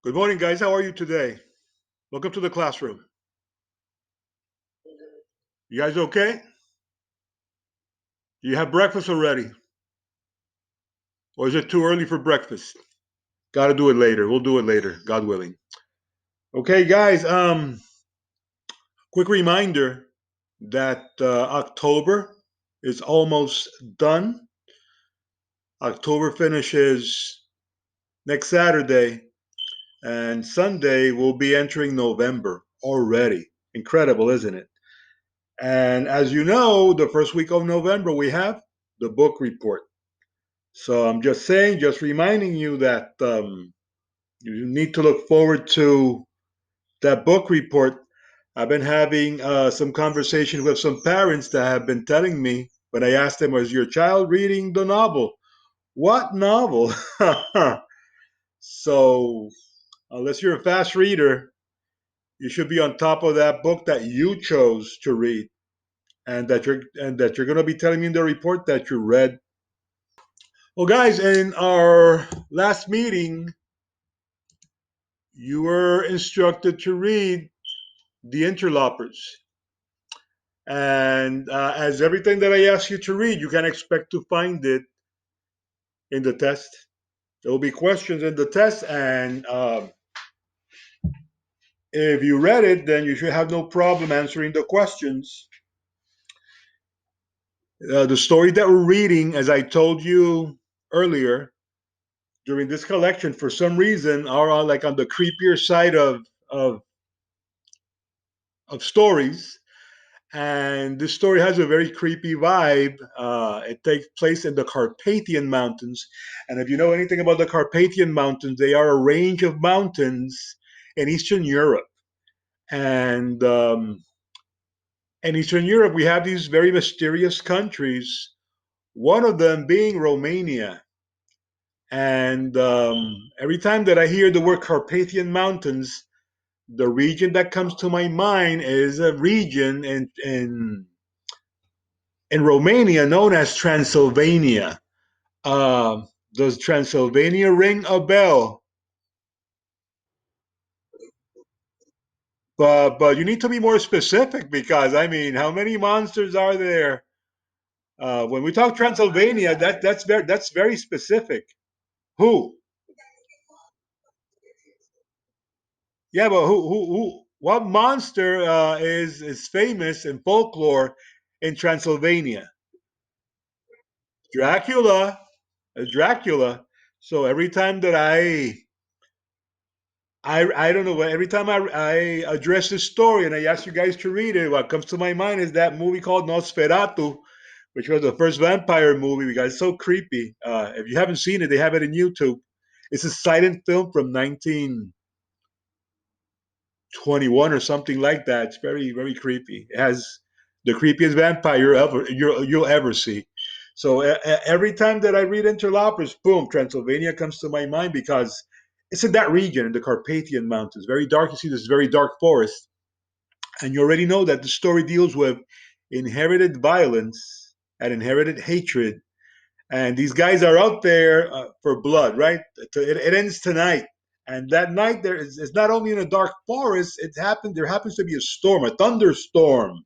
Good morning, guys. How are you today? Welcome to the classroom. You guys okay? Do you have breakfast already? Or is it too early for breakfast? Got to do it later. We'll do it later, God willing. Okay, guys. Quick reminder that October is almost done. October finishes next Saturday, and Sunday we'll be entering November already. Incredible, isn't it? And as you know, the first week of November we have the book report. So I'm just saying, just reminding you that you need to look forward to that book report. I've been having some conversation with some parents that have been telling me when I asked them, "Was your child reading the novel?" What novel? So unless you're a fast reader, you should be on top of that book that you chose to read, and that you're going to be telling me in the report that you read. Well, guys, in our last meeting, you were instructed to read The Interlopers. And as everything that I ask you to read, you can expect to find it in the test. There will be questions in the test, and if you read it, then you should have no problem answering the questions. The story that we're reading, as I told you earlier, during this collection, for some reason, are like on the creepier side of, of stories. And this story has a very creepy vibe. It takes place in the Carpathian Mountains. And if you know anything about the Carpathian Mountains, they are a range of mountains in Eastern Europe. And in Eastern Europe, we have these very mysterious countries, one of them being Romania. And every time that I hear the word Carpathian Mountains, the region that comes to my mind is a region in Romania known as Transylvania. Uh, does Transylvania ring a bell? But you need to be more specific because I mean, how many monsters are there? When we talk Transylvania, that's very specific. Who? Yeah, but who? What monster is famous in folklore in Transylvania? Dracula. Dracula. So every time that I don't know. Every time I address this story and I ask you guys to read it, what comes to my mind is that movie called Nosferatu, which was the first vampire movie. Because it's so creepy. If you haven't seen it, they have it in YouTube. It's a silent film from 1921 or something like that. It's very very creepy. It has the creepiest vampire you'll ever see. So every time that I read Interlopers, boom, Transylvania comes to my mind because it's in that region in the Carpathian Mountains. Very dark. You see this very dark forest, and you already know that the story deals with inherited violence and inherited hatred. And these guys are out there for blood, right? It ends tonight. And that night there is it's not only in a dark forest, there happens to be a storm, a thunderstorm.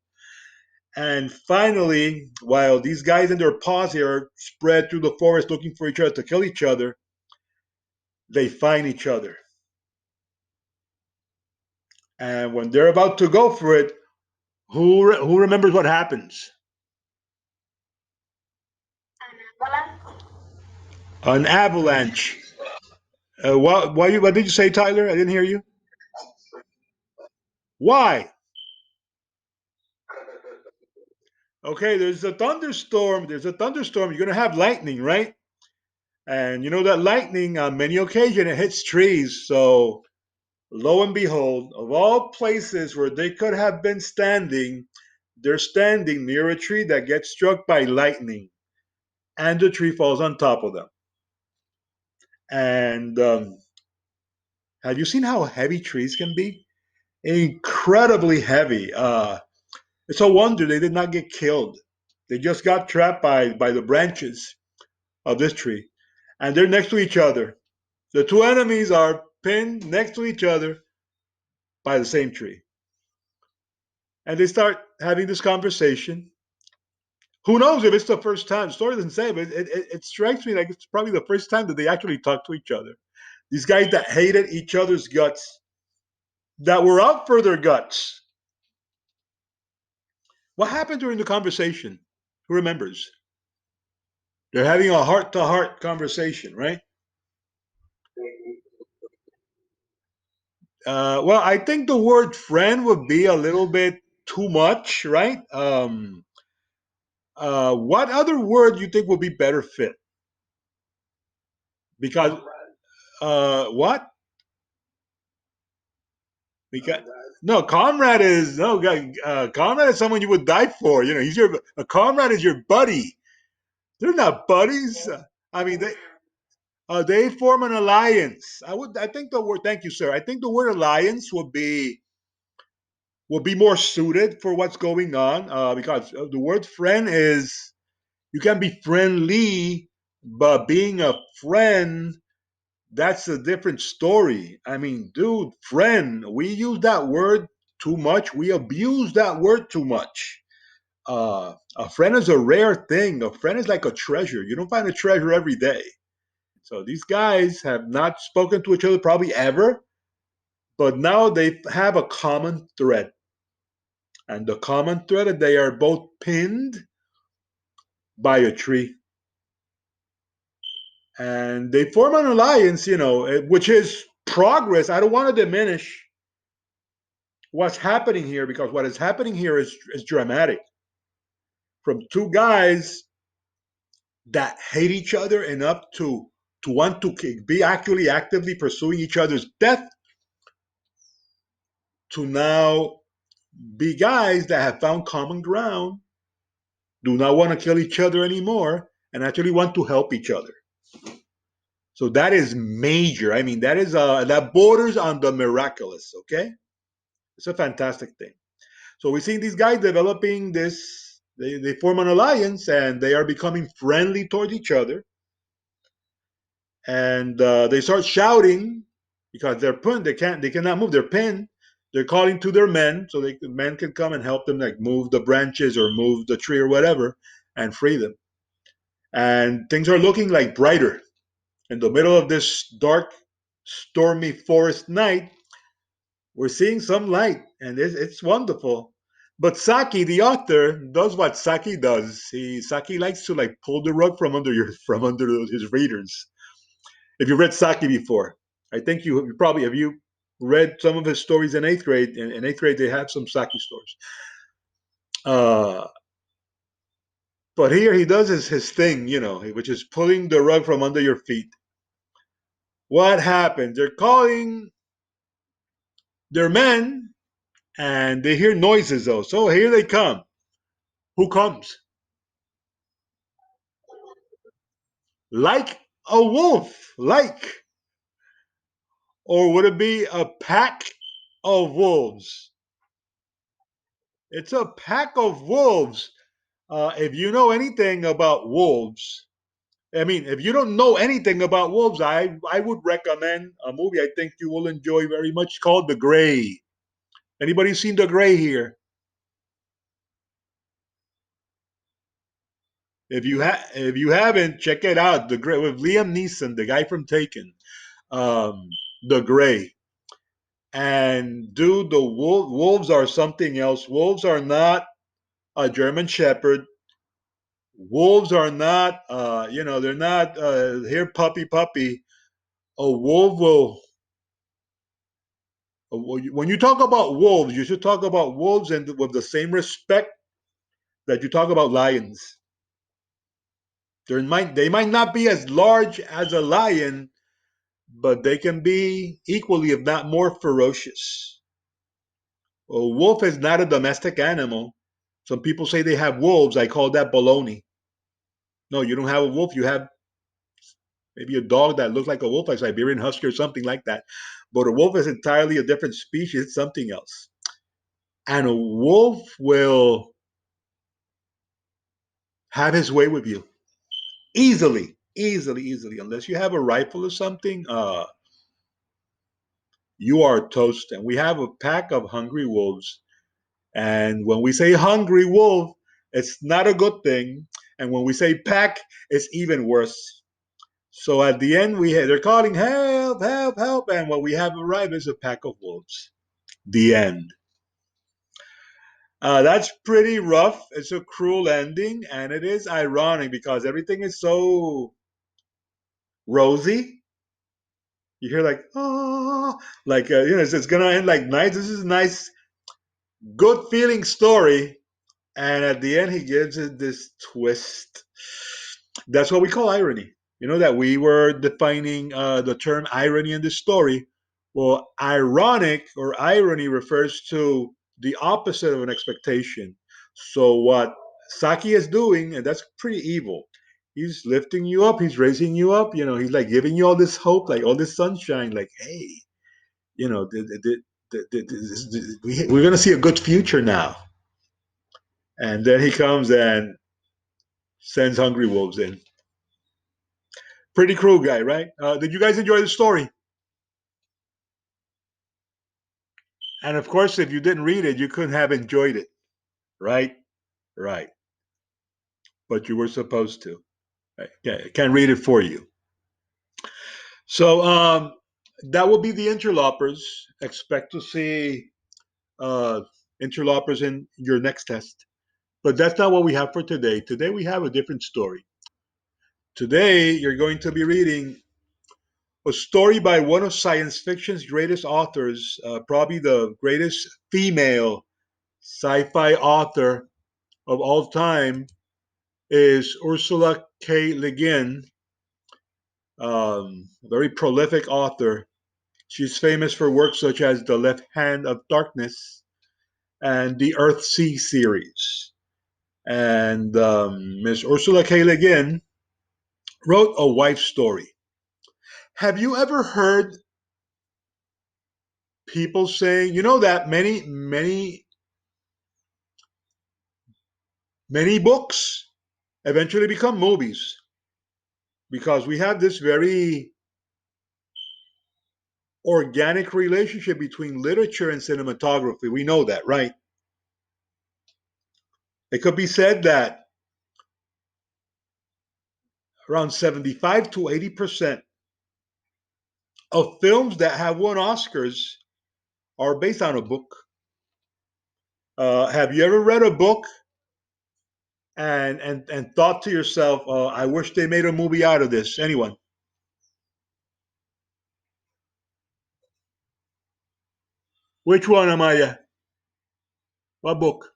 And finally, while these guys and their posse are spread through the forest looking for each other to kill each other, they find each other. And when they're about to go for it, who remembers what happens? An avalanche. What did you say, Tyler? I didn't hear you. Why? Okay, there's a thunderstorm. There's a thunderstorm. You're gonna have lightning, right? And you know that lightning on many occasions it hits trees. So lo and behold, of all places where they could have been standing, they're standing near a tree that gets struck by lightning, and the tree falls on top of them. And have you seen how heavy trees can be? Incredibly heavy. It's a wonder they did not get killed. They just got trapped by the branches of this tree, and they're next to each other. The two enemies are pinned next to each other by the same tree. And they start having this conversation. Who knows if it's the first time? The story doesn't say, but it strikes me like it's probably the first time that they actually talk to each other. These guys that hated each other's guts, that were out for their guts. What happened during the conversation? Who remembers? They're having a heart to heart conversation, right? Well, I think the word friend would be a little bit too much, right? What other word you think would be better fit? Because what? Because no, comrade is no comrade is someone you would die for. You know, he's your a comrade is your buddy. They're not buddies. I mean, they form an alliance. I think the word. Thank you, sir. I think the word alliance would be more suited for what's going on because the word friend is you can be friendly, but being a friend, that's a different story. I mean, dude, friend, we use that word too much. We abuse that word too much. A friend is a rare thing. A friend is like a treasure. You don't find a treasure every day. So these guys have not spoken to each other probably ever, but now they have a common thread. And the common thread is they are both pinned by a tree. And they form an alliance, which is progress. I don't want to diminish what's happening here because what is happening here is dramatic. From two guys that hate each other enough to want to be actually actively pursuing each other's death to now be guys that have found common ground, do not want to kill each other anymore, and actually want to help each other. So that is major. I mean, that borders on the miraculous. Okay, it's a fantastic thing. So we're seeing these guys developing this. They form an alliance and they are becoming friendly towards each other. And they start shouting because they're pinned. They cannot move. They're pinned. They're calling to their men so the men can come and help them, like move the branches or move the tree or whatever, and free them. And things are looking like brighter. In the middle of this dark, stormy forest night, we're seeing some light, and it's wonderful. But Saki, the author, does what Saki does. Saki likes to like pull the rug from under his readers. If you read Saki before, I think you probably have you read some of his stories in eighth grade. In eighth grade, they have some Saki stories. Uh, but here he does his thing, which is pulling the rug from under your feet. What happened? They're calling their men, and they hear noises though. So here they come. Who comes? Like a wolf, like, or would it be a pack of wolves? It's a pack of wolves. If you know anything about wolves, I mean, if you don't know anything about wolves, I would recommend a movie I think you will enjoy very much called The Gray. Anybody seen The Gray here? If you haven't, check it out. The Gray with Liam Neeson, the guy from Taken. Um, the Gray. And dude, the wolves are something else. Wolves are not a German Shepherd. Wolves are not, they're not here puppy puppy. A wolf will. When you talk about wolves, you should talk about wolves and with the same respect that you talk about lions. They might not be as large as a lion, but they can be equally, if not more, ferocious. A wolf is not a domestic animal. Some people say they have wolves. I call that baloney. No, you don't have a wolf. You have maybe a dog that looks like a wolf, like Siberian Husky or something like that. But a wolf is entirely a different species. It's something else. And a wolf will have his way with you easily, easily, easily. Unless you have a rifle or something, You are toast. And we have a pack of hungry wolves. And when we say hungry wolf, it's not a good thing. And when we say pack, it's even worse. So at the end, they're calling help, help, help, and what we have arrived is a pack of wolves. The end. That's pretty rough. It's a cruel ending, and it is ironic because everything is so rosy. You hear like oh, like it's gonna end like nice. This is a nice, good feeling story, and at the end, he gives it this twist. That's what we call irony. You know that we were defining the term irony in this story. Well, ironic or irony refers to the opposite of an expectation. So what Saki is doing, and that's pretty evil. He's lifting you up. He's raising you up. He's like giving you all this hope, like all this sunshine. Like, hey, you know, we're gonna see a good future now. And then he comes and sends hungry wolves in. Pretty cruel guy, right? Did you guys enjoy the story? And of course, if you didn't read it, you couldn't have enjoyed it, right? Right. But you were supposed to. Right? Yeah, I can't read it for you. So that will be the interlopers. Expect to see uh, interlopers in your next test. But that's not what we have for today. Today we have a different story. Today you're going to be reading a story by one of science fiction's greatest authors, probably the greatest female sci-fi author of all time, is Ursula K. Le Guin, a very prolific author. She's famous for works such as The Left Hand of Darkness and the Earth Sea series. And Miss Ursula K. Le Guin wrote a wife story. Have you ever heard people saying, that many books eventually become movies because we have this very organic relationship between literature and cinematography. We know that, right? It could be said that around 75 to 80% of films that have won Oscars are based on a book. Have you ever read a book and thought to yourself, I wish they made a movie out of this? Anyone? Which one am I? What book?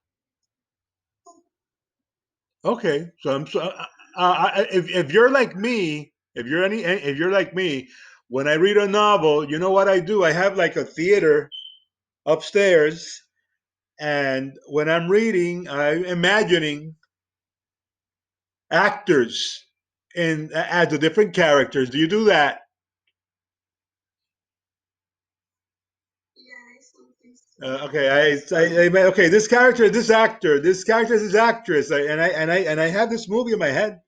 Okay, so if you're like me, if you're like me, when I read a novel, you know what I do? I have like a theater upstairs, and when I'm reading, I'm imagining actors in as the different characters. Do you do that? Okay, okay. This character, this actor, this character, this actress, and I have this movie in my head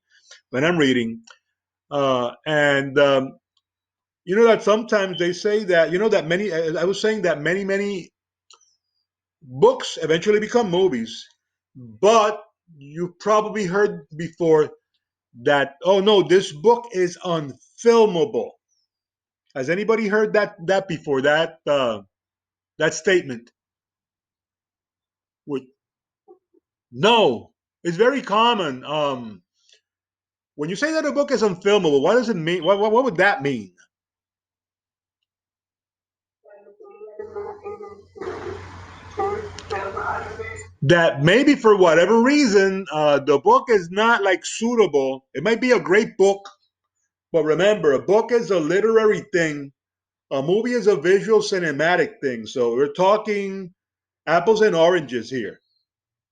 when I'm reading, and that sometimes they say that that many. I was saying that many books eventually become movies, but you probably heard before that. Oh no, this book is unfilmable. Has anybody heard that before? That statement? Would No, it's very common. When you say that a book is unfilmable, what does it mean? What would that mean? That maybe for whatever reason, the book is not like suitable. It might be a great book, but remember, a book is a literary thing. A movie is a visual cinematic thing. So we're talking apples and oranges here.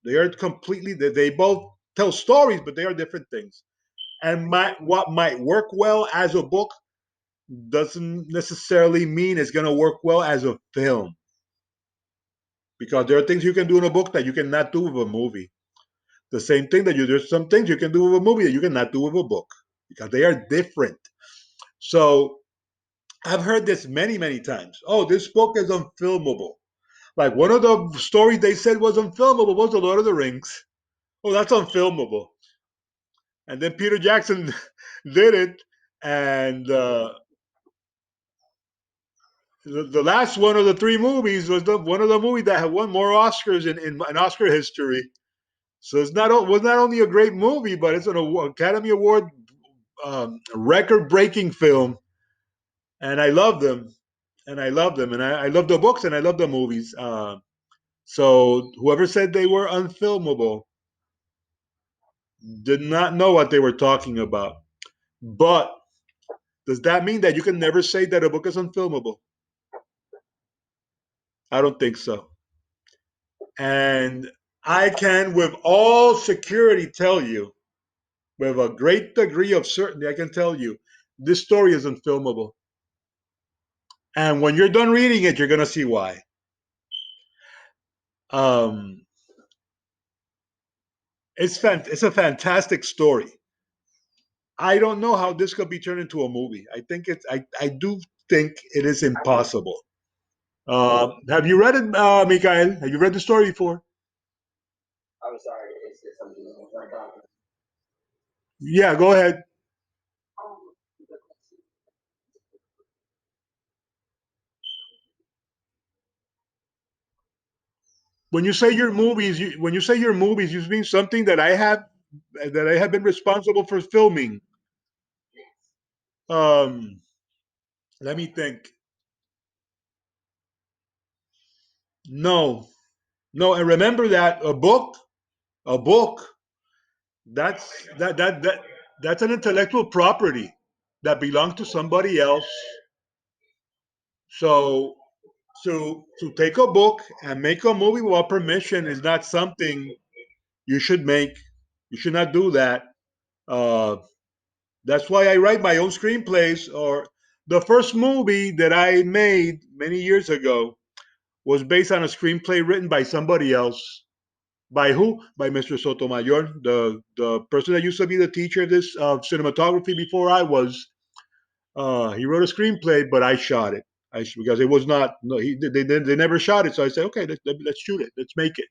They are completely. They both tell stories, but they are different things. And what might work well as a book doesn't necessarily mean it's going to work well as a film, because there are things you can do in a book that you cannot do with a movie. The same thing that there's some things you can do with a movie that you cannot do with a book because they are different. So I've heard this many, many times. Oh, this book is unfilmable. Like one of the stories they said was unfilmable was The Lord of the Rings. Oh, that's unfilmable. And then Peter Jackson did it, and the last one of the three movies was one of the movies that had won more Oscars in Oscar history. So it's not was not only a great movie, but it's an Academy Award record-breaking film, and I love them, and I love them, and I love the books, and I love the movies. So whoever said they were unfilmable did not know what they were talking about. But does that mean that you can never say that a book is unfilmable? I don't think so. And I can, with all security, tell you, with a great degree of certainty, I can tell you, this story is unfilmable. And when you're done reading it, you're going to see why. Um, it's a fantastic story. I don't know how this could be turned into a movie. I do think it is impossible. Have you read it, Mikael? Have you read the story before? Yeah, go ahead. When you say your movies, you mean something that I have been responsible for filming. Um, Let me think. No, no, and remember that a book, that that's an intellectual property that belongs to somebody else. So to take a book and make a movie without permission is not something you should make. You should not do that. Uh, that's why I write my own screenplays. Or the first movie that I made many years ago was based on a screenplay written by somebody else. By who? By Mr. Sotomayor, the person that used to be the teacher of this cinematography before I was. He wrote a screenplay, but I shot it. Because it was not. No, they never shot it. So I said, okay, let's shoot it. Let's make it.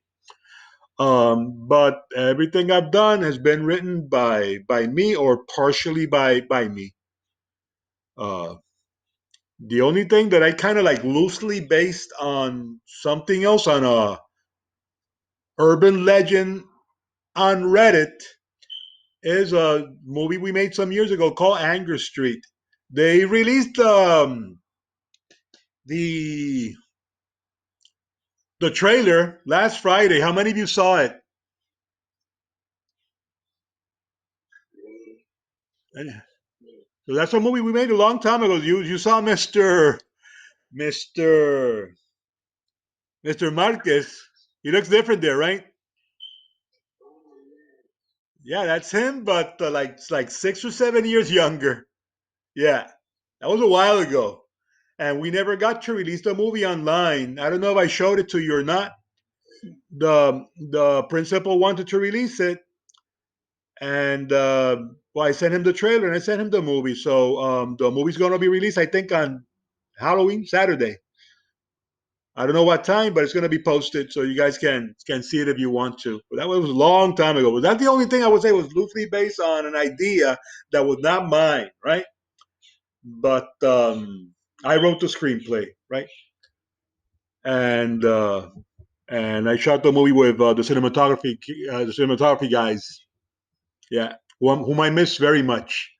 But everything I've done has been written by me or partially by me. Uh, the only thing that I kind of like loosely based on something else on a urban legend on Reddit is a movie we made some years ago called Anger Street. They released the the trailer last Friday. How many of you saw it? So that's a movie we made a long time ago. You saw Mister Mister Marquez. He looks different there, right? Yeah, that's him, but like 6 or 7 years younger. Yeah, that was a while ago, and we never got to release the movie online. I don't know if I showed it to you or not. The principal wanted to release it, and well, I sent him the trailer and I sent him the movie. So the movie's going to be released, I think, on Halloween Saturday. I don't know what time, but it's going to be posted, so you guys can see it if you want to. But that was a long time ago. Was that the only thing I would say was loosely based on an idea that was not mine, right? But I wrote the screenplay, right? And and I shot the movie with the cinematography guys, yeah, whom I miss very much.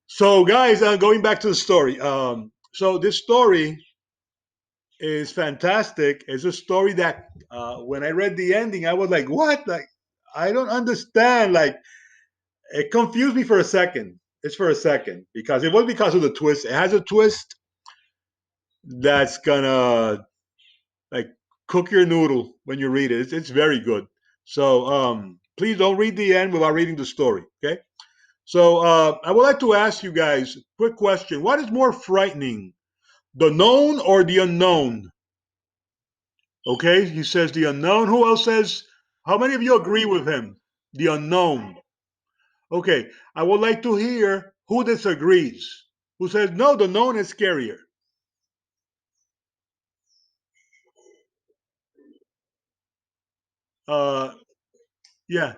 So, guys, going back to the story. So this story is fantastic. It's a story that when I read the ending, I was like, "What? Like, I don't understand." Like, it confused me for a second. It's for a second because it was because of the twist. It has a twist that's gonna like cook your noodle when you read it. It's very good. So please don't read the end without reading the story. Okay. So I would like to ask you guys a quick question. What is more frightening, the known or the unknown? Okay, he says the unknown. Who else says? How many of you agree with him? The unknown. Okay, I would like to hear who disagrees. who says no, the known is scarier. Uh, yeah,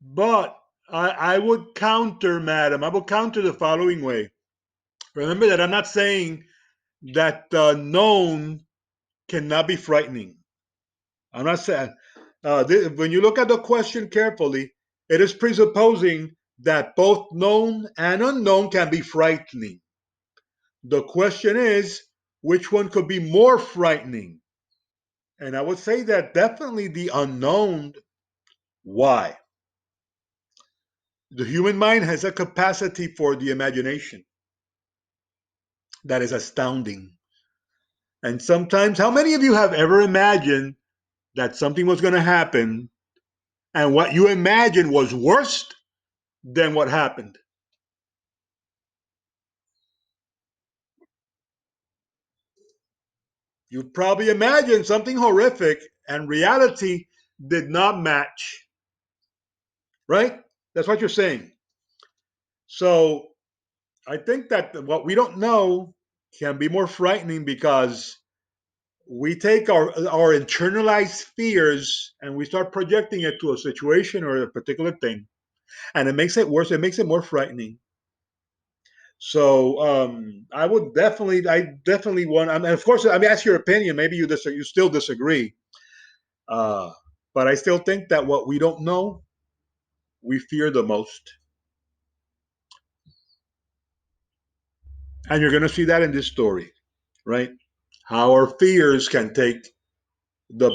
but I would counter, madam. I would counter the following way. Remember that I'm not saying that the known cannot be frightening. I'm not saying. When you look at the question carefully, it is presupposing that both known and unknown can be frightening. The question is, which one could be more frightening? And I would say that definitely the unknown. Why? The human mind has a capacity for the imagination that is astounding. And sometimes, how many of you have ever imagined that something was going to happen and what you imagined was worse than what happened? You probably imagined something horrific and reality did not match, right? That's what you're saying. So I think that what we don't know can be more frightening because we take our internalized fears and we start projecting it to a situation or a particular thing, and it makes it worse. It makes it more frightening. So I definitely want. I mean, of course, I mean, ask your opinion. Maybe you still disagree, uh, but I still think that what we don't know, we fear the most, and you're going to see that in this story, right? How our fears can take the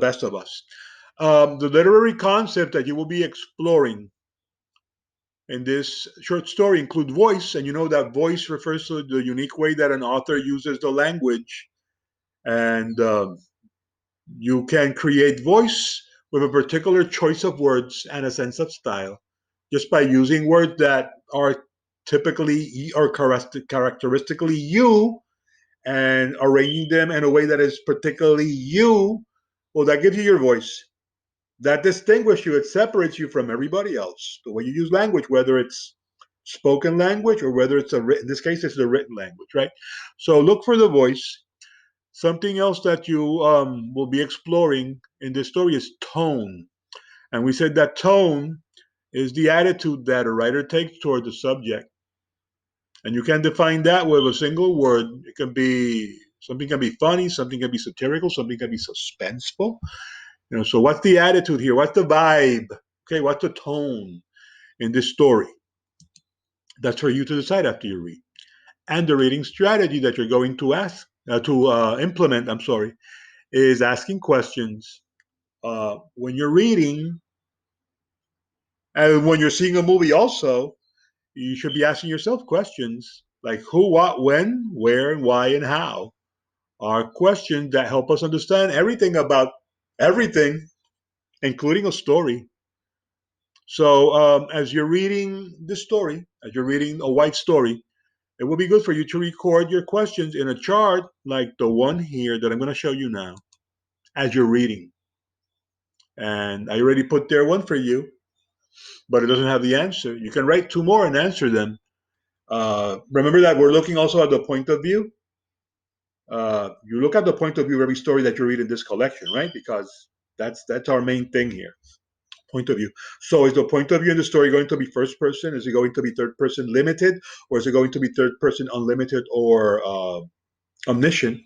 best of us. The literary concept that you will be exploring in this short story include voice, and you know that voice refers to the unique way that an author uses the language, and you can create voice with a particular choice of words and a sense of style just by using words that are typically or characteristically you and arranging them in a way that is particularly you. Well, that gives you your voice. That distinguishes you. It separates you from everybody else. The way you use language, whether it's spoken language or whether it's a written, in this case, it's the written language, right? So look for the voice. Something else that you will be exploring in this story is tone. And we said that tone is the attitude that a writer takes toward the subject. And you can define that with a single word. It can be something can be funny, something can be satirical, something can be suspenseful. So what's the attitude here? What's the vibe? Okay, what's the tone in this story? That's for you to decide after you read. And the reading strategy that you're going to implement. I'm sorry, is asking questions when you're reading, and when you're seeing a movie. Also, you should be asking yourself questions like who, what, when, where, and why, and how are questions that help us understand everything about everything, including a story. So, as you're reading this story, as you're reading a white story, it will be good for you to record your questions in a chart like the one here that I'm going to show you now as you're reading. And I already put there one for you, but it doesn't have the answer. You can write two more and answer them. Remember that we're looking also at the point of view. You look at the point of view of every story that you read in this collection, right? Because that's our main thing here. Point of view. So is the point of view in the story going to be first person? Is it going to be third person limited? Or is it going to be third person unlimited or omniscient?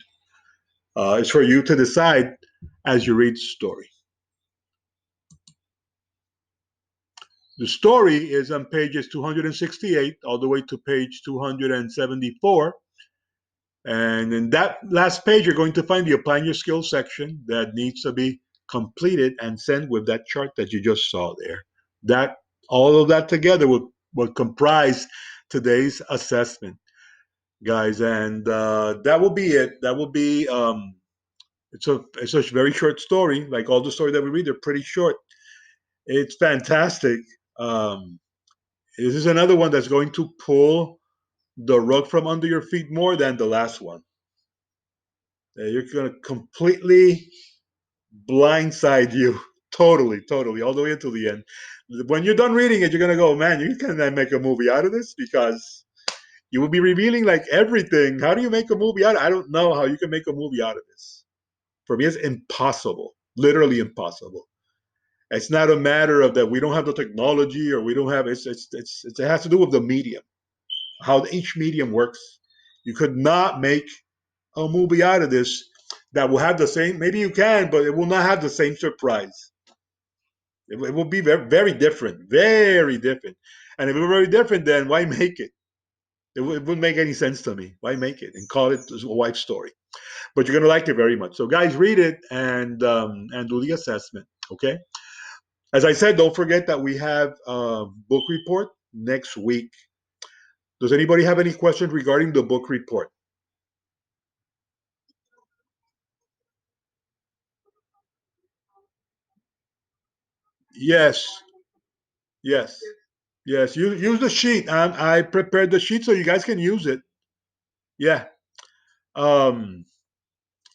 It's for you to decide as you read the story. The story is on pages 268 all the way to page 274. And in that last page, you're going to find the applying your skills section that needs to be completed and sent with that chart that you just saw there. That all of that together would comprise today's assessment, guys, and that will be it. That will be it's a very short story. Like all the stories that we read, they're pretty short. It's fantastic. Um, this is another one that's going to pull the rug from under your feet more than the last one. You're going to completely blindside you Totally, totally, all the way until the end. When you're done reading it, you're gonna go, man, you can make a movie out of this because you will be revealing like everything. How do you make a movie out? I don't know how you can make a movie out of this. For me, it's impossible, literally impossible. It's not a matter of that we don't have the technology or we don't have. It has to do with the medium, how each medium works. You could not make a movie out of this that will have the same. Maybe you can, but it will not have the same surprise. It will be very, very different, very different. And if it were very different, then why make it? It wouldn't make any sense to me. Why make it and call it a wife story? But you're gonna like it very much. So guys, read it and do the assessment. Okay. As I said, don't forget that we have a book report next week. Does anybody have any questions regarding the book report? Yes, yes, yes. Use the sheet. I prepared the sheet so you guys can use it. Yeah. Um,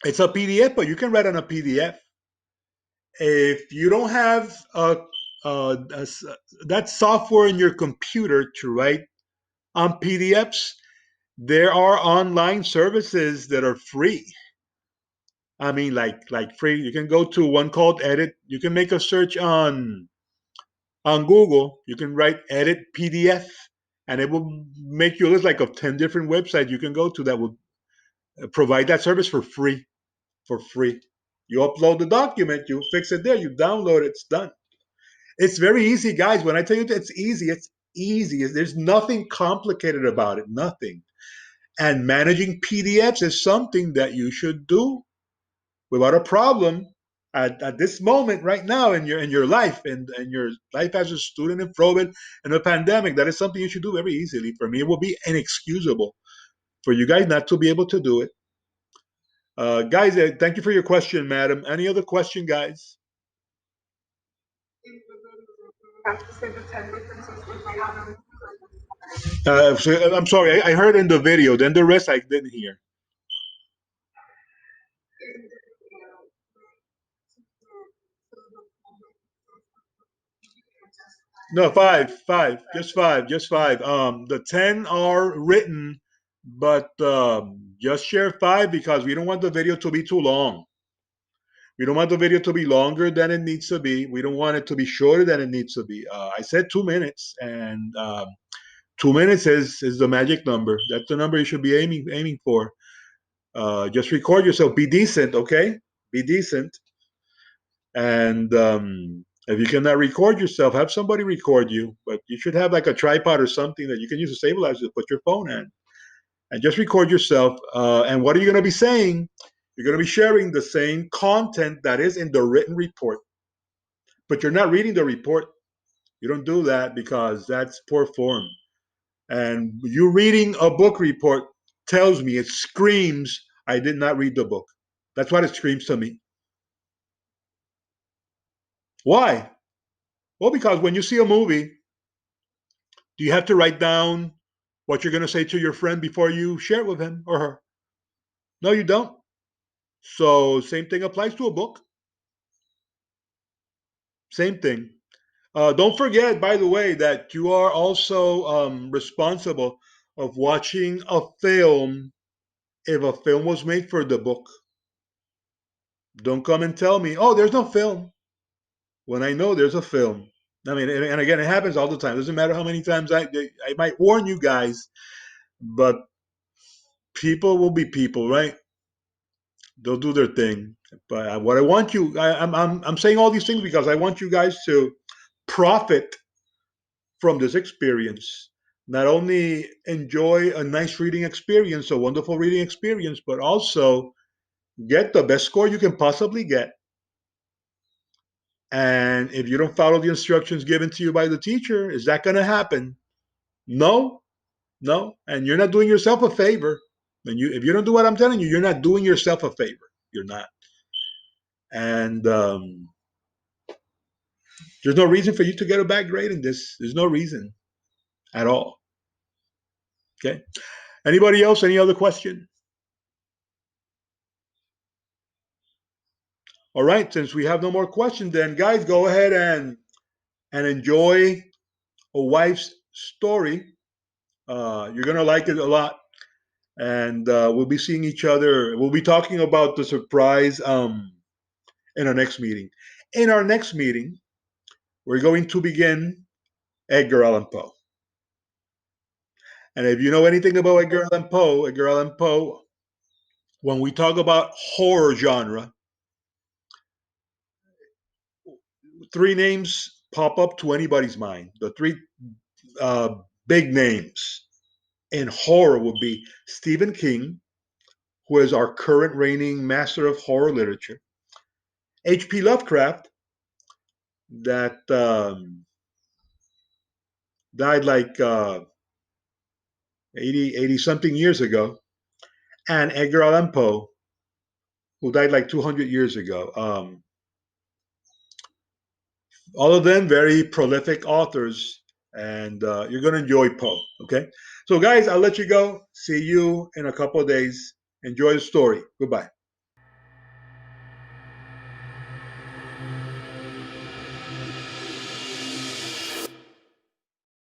it's a PDF, but you can write on a PDF. If you don't have a that software in your computer to write on PDFs, there are online services that are free. I mean, like free. You can go to one called Edit. You can make a search on Google. You can write Edit PDF, and it will make you a list like of 10 different websites you can go to that will provide that service for free. For free, you upload the document, you fix it there, you download it, it's done. It's very easy, guys. When I tell you that it's easy, it's easy. There's nothing complicated about it. Nothing. And managing PDFs is something that you should do without a problem at this moment right now in your life and your life as a student in Provid and a pandemic. That is something you should do very easily. For me, it will be inexcusable for you guys not to be able to do it. Guys, thank you for your question, madam. Any other question, guys? I'm sorry, I heard in the video, then the rest I didn't hear. No, five, just five. The 10 are written, but just share five because we don't want the video to be too long. We don't want the video to be longer than it needs to be. We don't want it to be shorter than it needs to be. I said 2 minutes, and 2 minutes is the magic number. That's the number you should be aiming for. Just record yourself. Be decent, okay? Be decent. And if you cannot record yourself, have somebody record you. But you should have like a tripod or something that you can use to stabilize to put your phone in. And just record yourself. And what are you going to be saying? You're going to be sharing the same content that is in the written report. But you're not reading the report. You don't do that because that's poor form. And you reading a book report tells me, it screams, I did not read the book. That's what it screams to me. Why? Well, because when you see a movie, do you have to write down what you're going to say to your friend before you share it with him or her? No, you don't. So, same thing applies to a book. Same thing. Don't forget, by the way, that you are also responsible of watching a film if a film was made for the book. Don't come and tell me, oh, there's no film, when I know there's a film. I mean, and again, it happens all the time. It doesn't matter how many times I might warn you guys, but people will be people, right? They'll do their thing. But what I want you, I'm saying all these things because I want you guys to profit from this experience. Not only enjoy a nice reading experience, a wonderful reading experience, but also get the best score you can possibly get. And if you don't follow the instructions given to you by the teacher, is that going to happen? No, no. And you're not doing yourself a favor. And if you don't do what I'm telling you, you're not doing yourself a favor. You're not. And there's no reason for you to get a bad grade in this. There's no reason at all. Okay. Anybody else? Any other question? All right, since we have no more questions, then guys, go ahead and enjoy a wife's story. You're gonna like it a lot, and we'll be seeing each other. We'll be talking about the surprise in our next meeting. In our next meeting, we're going to begin Edgar Allan Poe. And if you know anything about Edgar Allan Poe, when we talk about horror genre, three names pop up to anybody's mind. The three uh, big names in horror would be Stephen King, who is our current reigning master of horror literature, H.P. Lovecraft, that died like 80 something years ago, and Edgar Allan Poe, who died like 200 years ago. All of them very prolific authors, and you're going to enjoy Poe. Okay, so guys, I'll let you go. See you in a couple of days. Enjoy the story. Goodbye.